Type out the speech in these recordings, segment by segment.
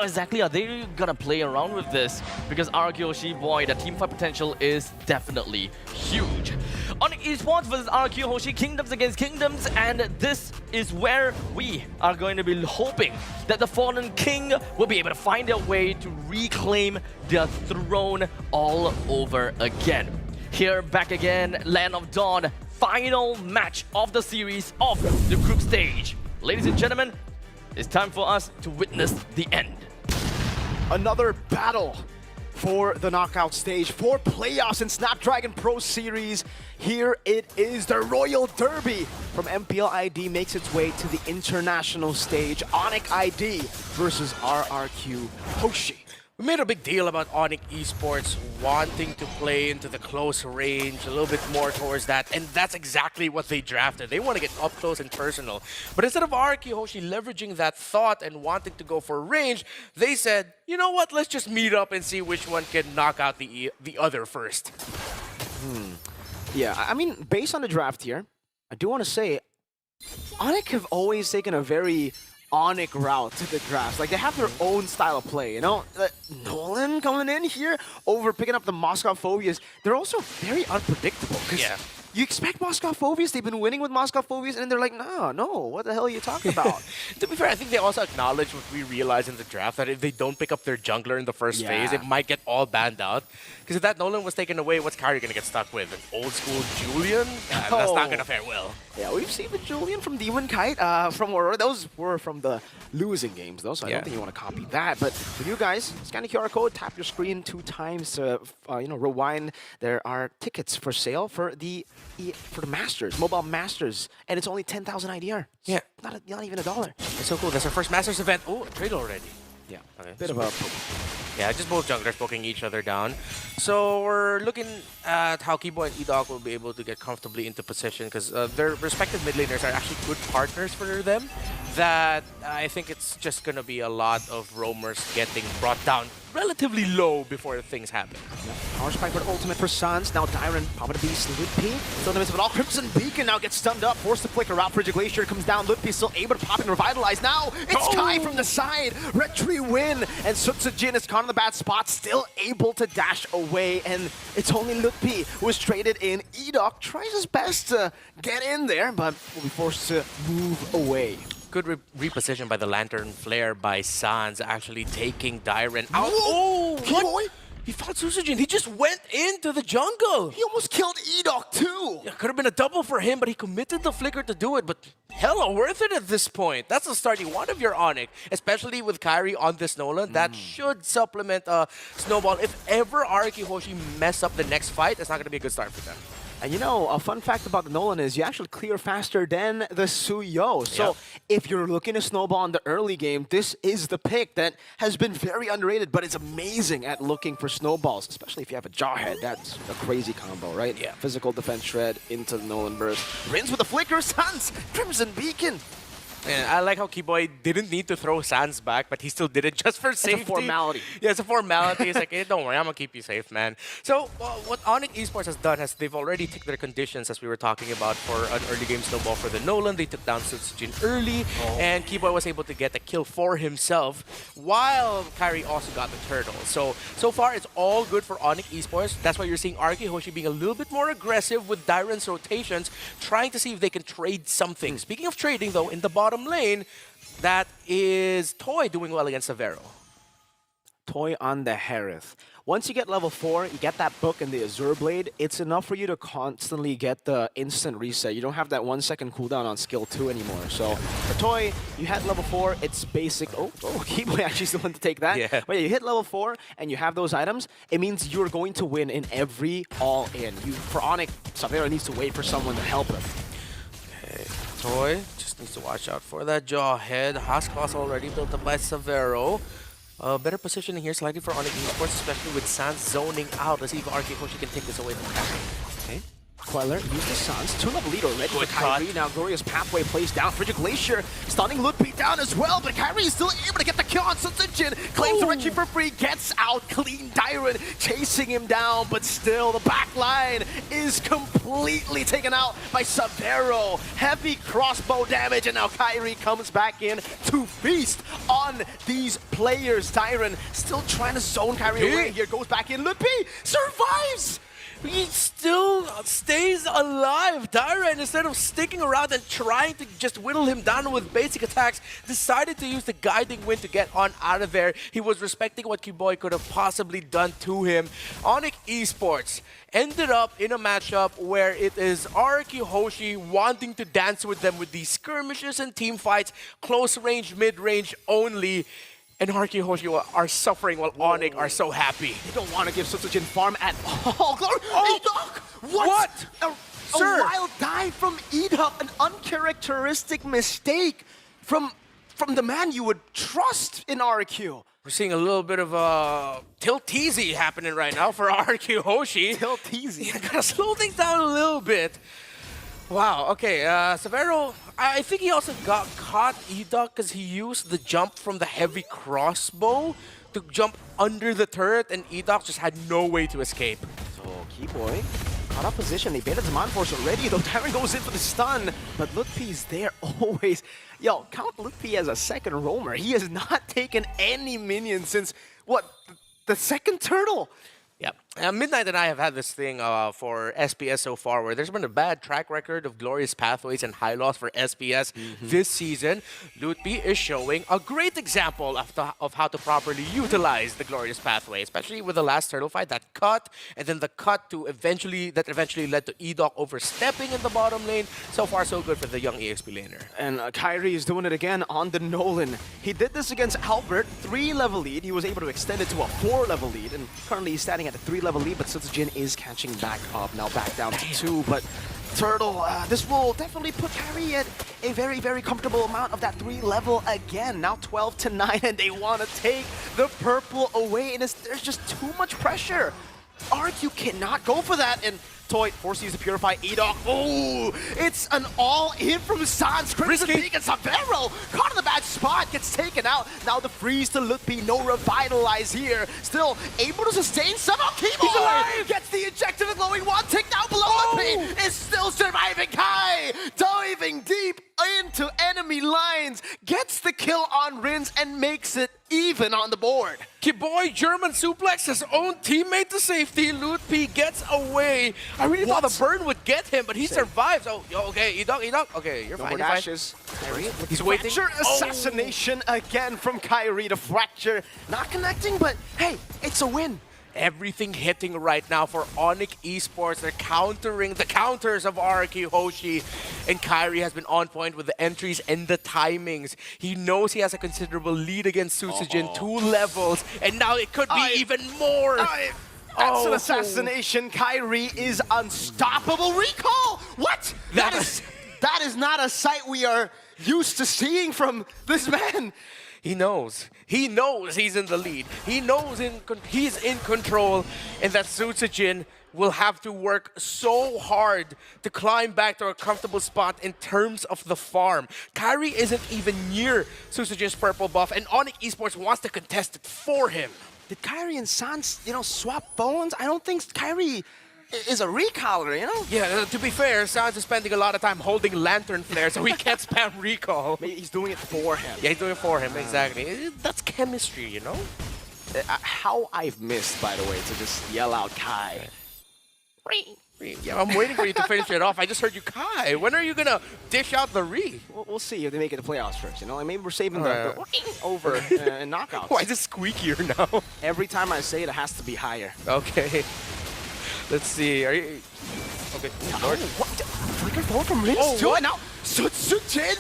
exactly are they gonna play around with this? Because RRQ, boy, the team fight potential is definitely huge. ONIC Esports versus RRQ Hoshi, Kingdoms against Kingdoms, and this is where we are going to be hoping that the Fallen King will be able to find their way to reclaim their throne all over again. Here, back again, Land of Dawn, final match of the series of the group stage. Ladies and gentlemen, it's time for us to witness the end. Another battle for the knockout stage, for playoffs in Snapdragon Pro Series. Here it is, the Royal Derby from MPL ID makes its way to the international stage. ONIC ID versus RRQ Hoshi. We made a big deal about ONIC Esports wanting to play into the close range, a little bit more towards that, and that's exactly what they drafted. They want to get up close and personal. But instead of RRQ Hoshi leveraging that thought and wanting to go for range, they said, you know what, let's just meet up and see which one can knock out the other first. Yeah, I mean, based on the draft here, I do want to say, ONIC have always taken a very ONIC route to the drafts. Like, they have their own style of play, you know? Nolan coming in here over picking up the Moscow Phobias. They're also very unpredictable. Yeah. You expect Moscow Phobias, they've been winning with Moscow Phobias, and they're like, no, what the hell are you talking about? To be fair, I think they also acknowledge what we realized in the draft, that if they don't pick up their jungler in the first phase, it might get all banned out. Because if that Nolan was taken away, what's Kyrie going to get stuck with? An old school Julian? That's not going to fare well. Yeah, we've seen the Julian from Demon Kite, from Aurora. Those were from the losing games, though, so I don't think you want to copy that. But for you guys, scan the QR code, tap your screen 2 times to, rewind. There are tickets for sale for the Masters, Mobile Masters, and it's only 10,000 IDR. Yeah. Not even $1. It's so cool. That's our first Masters event. Oh, trade already. Yeah, okay. Bit of a... Yeah, just both junglers poking each other down. So we're looking at how Kibo and Edok will be able to get comfortably into position, because their respective mid laners are actually good partners for them. That I think it's just going to be a lot of roamers getting brought down relatively low before things happen. Power Spike for the ultimate for Suns. Now Dyron, Papa the Beast, Ludpi. Still in the midst of it all. Crimson Beacon now gets stunned up, forced to flicker out. Frigid Glacier comes down. Ludpi still able to pop and revitalize. Now it's Kai from the side. Red Tree win. And Sutsujin is caught in the bad spot, still able to dash away. And it's only Ludpi who is traded in. Edok tries his best to get in there, but will be forced to move away. Good reposition by the Lantern Flare by Sans, actually taking Dyron out. Whoa! What? He fought Susujin. He just went into the jungle. He almost killed Edok too. Yeah, could have been a double for him, but he committed the flicker to do it. But hella worth it at this point. That's the start you want of your ONIC, especially with Kyrie on this Nolan. That should supplement Snowball. If ever RRQ Hoshi mess up the next fight, it's not going to be a good start for them. And you know, a fun fact about the Nolan is you actually clear faster than the Suyo. So if you're looking to snowball in the early game, this is the pick that has been very underrated, but it's amazing at looking for snowballs, especially if you have a Jawhead. That's a crazy combo, right? Yeah. Physical defense shred into the Nolan burst. Rinse with the flicker, Suns, Crimson Beacon. And I like how Keyboy didn't need to throw Sans back, but he still did it just for safety. It's a formality. Yeah, it's a formality. It's like, hey, don't worry, I'm going to keep you safe, man. So what ONIC Esports has done is they've already ticked their conditions, as we were talking about, for an early game snowball for the Nolan. They took down Sutsujin early, and Keyboy was able to get a kill for himself, while Kyrie also got the turtle. So far, it's all good for ONIC Esports. That's why you're seeing RRQ Hoshi being a little bit more aggressive with Dyron's rotations, trying to see if they can trade something. Speaking of trading, though, in the bottom lane, that is Toy doing well against Severo. Toy on the Harith. Once you get level 4, you get that book and the Azure Blade, it's enough for you to constantly get the instant reset. You don't have that 1 second cooldown on skill 2 anymore. So for Toy, you had level 4, it's basic. Oh, Keyboy actually still went to take that. Yeah. But yeah, you hit level 4 and you have those items, it means you're going to win in every all-in. For ONIC, Severo needs to wait for someone to help him. Okay, Toy just needs to watch out for that Jawhead. Haskell's already built up by Severo. Better positioning here slightly for ONIC Esports, especially with Sans zoning out. Let's see if RRQ Hoshi can take this away from Kyrie. Okay. Queller, use the Suns. 2-level lead already Good for Kyrie. Now Glorious Pathway plays down. Frigid Glacier stunning Ludpi down as well, but Kyrie is still able to get the kill on Sutsujin. Claims Resurrection for free gets out clean. Dyron chasing him down, but still the back line is completely taken out by Severo. Heavy crossbow damage, and now Kyrie comes back in to feast on these players. Dyron still trying to zone Kyrie away here, goes back in. Lutpi survives! He still stays alive. Dyron, instead of sticking around and trying to just whittle him down with basic attacks, decided to use the guiding wind to get on out of there. He was respecting what Kiboy could have possibly done to him. ONIC Esports ended up in a matchup where it is RRQ Hoshi wanting to dance with them with these skirmishes and team fights, close range, mid-range only. And RRQ Hoshi are suffering while ONIC are so happy. They don't want to give Sutsujin farm at all. Edok! What? A wild dive from Edok, an uncharacteristic mistake from the man you would trust in RRQ. We're seeing a little bit of a tilt-teasy happening right now for RRQ Hoshi. Tilt-teasy. Yeah, gotta slow things down a little bit. Wow, okay, Severo, I think he also got caught, Edok, because he used the jump from the heavy crossbow to jump under the turret, and Edok just had no way to escape. So, Kiboy caught up position. They baited Zaman Force already, though Dyron goes in for the stun, but Lutpi's there always. Yo, count Lutpi as a second roamer. He has not taken any minions since, what, the second turtle? Yeah, Midnight and I have had this thing for SPS so far where there's been a bad track record of glorious pathways and high loss for SPS this season. Lutpi is showing a great example of how to properly utilize the glorious pathway, especially with the last turtle fight, that cut, and then the cut to eventually led to Edok overstepping in the bottom lane. So far, so good for the young EXP laner. And Kyrie is doing it again on the Nolan. He did this against Albert, 3-level lead. He was able to extend it to a 4-level lead, and currently he's standing at a 3-level lead, but Sutsujin is catching back up. Now back down to 2, but Turtle, this will definitely put Kyrie at a very, very comfortable amount of that 3-level again. Now 12-9, and they want to take the purple away, and there's just too much pressure. RRQ cannot go for that, and Toy forces to purify Edok. Oh, it's an all-in from Sans. Crimson Peak and Severo caught in the bad spot, gets taken out. Now the freeze to Lutpi, no revitalize here. Still able to sustain somehow. He's alive! Gets the ejector, the glowing wand, tick down below. Lutpi is still surviving. Kai diving deep into enemy lines, gets the kill on Rins and makes it even on the board. Kiboy German suplex his own teammate to safety. Lutpi gets away. I really thought the burn would get him, but he survives. Oh, okay, Edok. Okay, you're fine. Dashes. Kyrie, he's waiting. Fracture assassination again from Kyrie. The fracture not connecting, but hey, it's a win. Everything hitting right now for ONIC Esports. They're countering the counters of RRQ Hoshi. And Kyrie has been on point with the entries and the timings. He knows he has a considerable lead against Sutsujin, 2 levels. And now it could be even more. That's an assassination. Kyrie is unstoppable. Recall! What? That is not a sight we are used to seeing from this man. He knows. He knows he's in the lead. He knows he's in control, and that Sutsujin will have to work so hard to climb back to a comfortable spot in terms of the farm. Kyrie isn't even near Sutsujin's purple buff, and ONIC Esports wants to contest it for him. Did Kyrie and Sans, swap bones? I don't think Kyrie is a recaller, Yeah, to be fair, Sans is spending a lot of time holding lantern flare, so he can't spam recall. Maybe he's doing it for him. Yeah, he's doing it for him, exactly. That's chemistry, How I've missed, by the way, to just yell out Kai. Yeah, I'm waiting for you to finish it off. I just heard you, Kai. When are you gonna dish out the re? We'll see if they make it to playoffs first, Like maybe we're saving the over in knockouts. Why is it squeakier now? Every time I say it, it has to be higher. Okay. Let's see. Are you... Okay. Oh, what? Flicker forward from Rins too, and now Sutsujin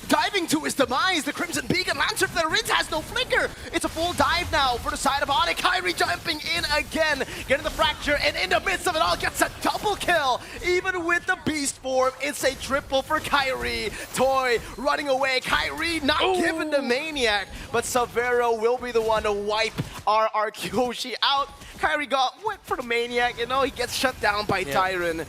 diving to his demise. The Crimson Beacon Lancer for the Rins has no flicker. It's a full dive now for the side of ONIC. Kyrie jumping in again, getting the fracture, and in the midst of it all gets a double kill. Even with the beast form, it's a triple for Kyrie. Toy running away. Kyrie not given the maniac, but Severo will be the one to wipe RRQ Hoshi out. Kyrie got went for the maniac, he gets shut down by Dyron.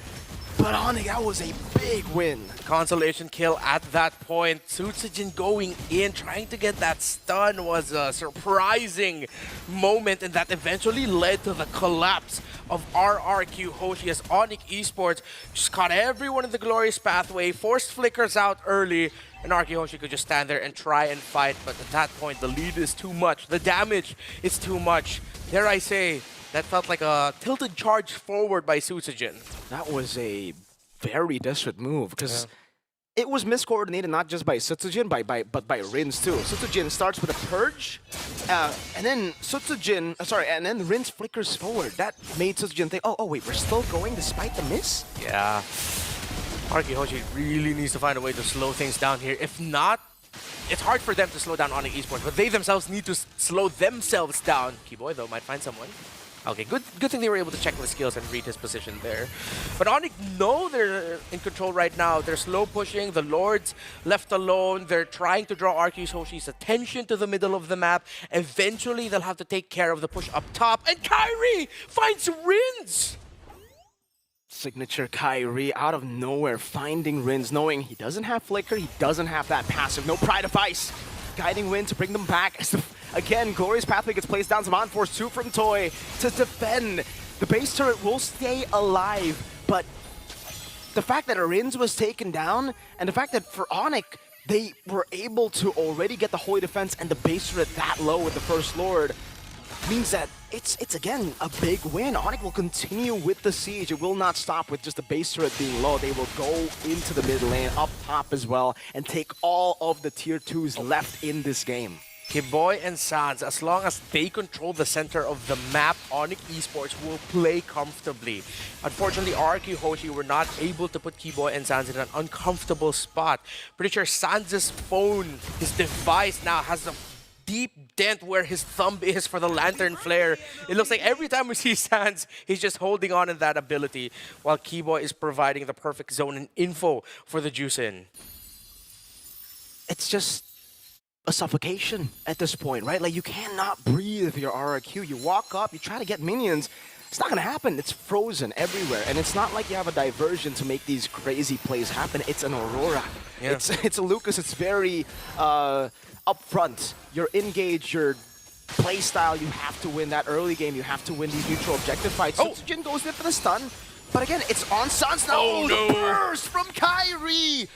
But ONIC, that was a big win. Consolation kill at that point. Sutsujin going in, trying to get that stun was a surprising moment, and that eventually led to the collapse of RRQ Hoshi as ONIC Esports just caught everyone in the glorious pathway, forced flickers out early, and RRQ Hoshi could just stand there and try and fight, but at that point the lead is too much, the damage is too much. Dare I say, that felt like a tilted charge forward by Sutsujin. That was a very desperate move because it was miscoordinated not just by Sutsujin, but by Rins too. Sutsujin starts with a purge, and then and then Rins flickers forward. That made Sutsujin think, oh wait, we're still going despite the miss? Yeah. RRQ Hoshi really needs to find a way to slow things down here. If not, it's hard for them to slow down ONIC Esports, but they themselves need to slow themselves down. Keyboy, though, might find someone. Okay, good thing they were able to check the skills and read his position there. But ONIC know they're in control right now. They're slow pushing, the Lords left alone. They're trying to draw RRQ Hoshi's attention to the middle of the map. Eventually, they'll have to take care of the push up top. And Kyrie finds Rins! Signature Kyrie out of nowhere finding Rins, knowing he doesn't have Flicker, he doesn't have that passive, no Pride of Ice. Guiding Wind to bring them back. Again, Glorious Pathway gets placed down. Some on-force 2 from Toy to defend. The base turret will stay alive, but the fact that Rins was taken down, and the fact that for ONIC, they were able to already get the Holy Defense and the base turret that low with the First Lord, means that it's again a big win. ONIC will continue with the siege. It will not stop with just the base turret being low. They will go into the mid lane, up top as well, and take all of the tier 2s left in this game. Keyboy and Sans, as long as they control the center of the map, ONIC Esports will play comfortably. Unfortunately, RRQ Hoshi were not able to put Keyboy and Sans in an uncomfortable spot. Pretty sure Sans' phone, his device now has a deep dent where his thumb is for the lantern flare. It looks like every time we see Sans, he's just holding on in that ability, while Keyboy is providing the perfect zone and info for the juice in. It's just a suffocation at this point, right? Like, you cannot breathe with your RRQ. You walk up, you try to get minions. It's not gonna happen. It's frozen everywhere. And it's not like you have a diversion to make these crazy plays happen. It's an Aurora. Yeah. It's a Lucas. It's very upfront. Your engage, your play style, you have to win that early game. You have to win these neutral objective fights. Sutsujin goes in for the stun. But again, it's on Sans now. Oh, no. The burst from Kyrie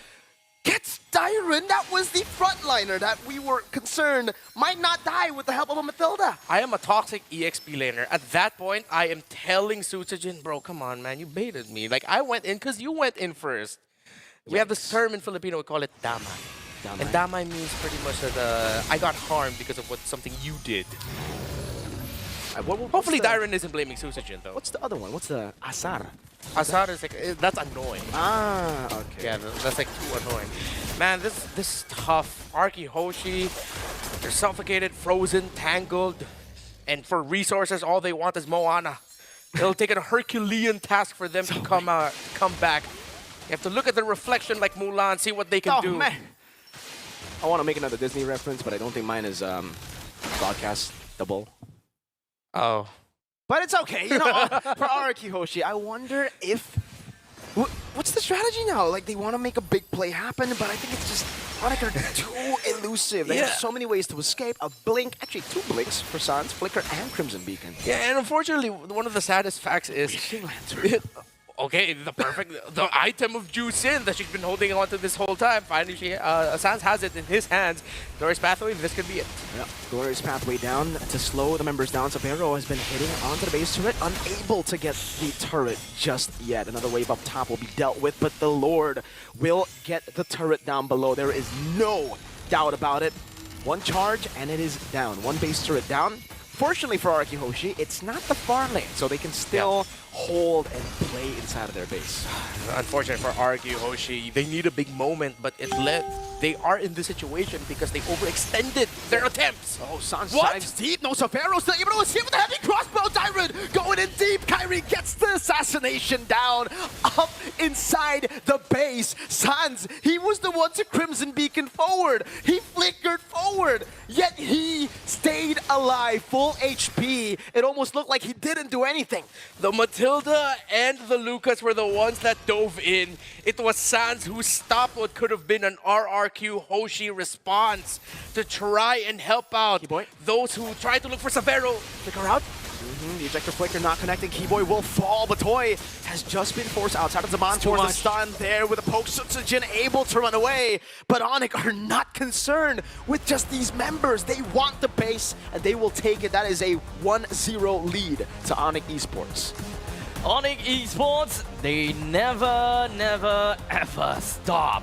gets Dyron. That was the frontliner that we were concerned might not die with the help of a Mathilda. I am a toxic EXP laner. At that point, I am telling Sutsujin, bro, come on, man, you baited me. Like, I went in because you went in first. We have this term in Filipino, we call it damay. And damay means pretty much that I got harmed because of something you did. Hopefully Dyron isn't blaming Sutsujin, though. What's the other one? What's the Asar? Asar is like, that's annoying. Ah, okay. Yeah, that's like too annoying. Man, this is tough. RRQ Hoshi, they're suffocated, frozen, tangled, and for resources, all they want is Moana. It'll take a Herculean task for them to come back. You have to look at the reflection like Mulan, see what they can do. Man. I want to make another Disney reference, but I don't think mine is broadcastable. Oh. But it's okay, you know, for RRQ Hoshi, I wonder if... What's the strategy now? Like, they want to make a big play happen, but I think it's just ONIC are too elusive. They have so many ways to escape. A blink, actually 2 blinks for Sans, Flicker, and Crimson Beacon. Yeah, and unfortunately, one of the saddest facts is... Okay, the item of Juice in that she's been holding on to this whole time. Finally, Sans has it in his hands. Glorious Pathway, this could be it. Yep. Glorious Pathway down to slow the members down. Sabero has been hitting onto the base turret, unable to get the turret just yet. Another wave up top will be dealt with, but the Lord will get the turret down below. There is no doubt about it. 1 charge, and it is down. 1 base turret down. Fortunately for RRQ Hoshi, it's not the far lane, so they can still hold and play inside of their base. Unfortunate for RRQ Hoshi, they need a big moment, but they are in this situation because they overextended their attempts. Oh, Sans dives deep. No, Savero's still able to escape with a heavy crossbow. Dyron going in deep. Kyrie gets the assassination down up inside the base. Sans, he was the one to Crimson Beacon forward. He flickered forward, yet he stayed alive, full HP. It almost looked like he didn't do anything. The Matilda and the Lucas were the ones that dove in. It was Sans who stopped what could have been an RRQ Hoshi response to try and help out Keyboy. those who tried to look for Severo. Flicker out. The ejector flicker not connecting. Keyboy will fall, but Toy has just been forced outside of Zaman towards the stun there with a poke. Sutsujin able to run away, but ONIC are not concerned with just these members. They want the base, and they will take it. That is a 1-0 lead to ONIC Esports. ONIC Esports, they never, ever stop.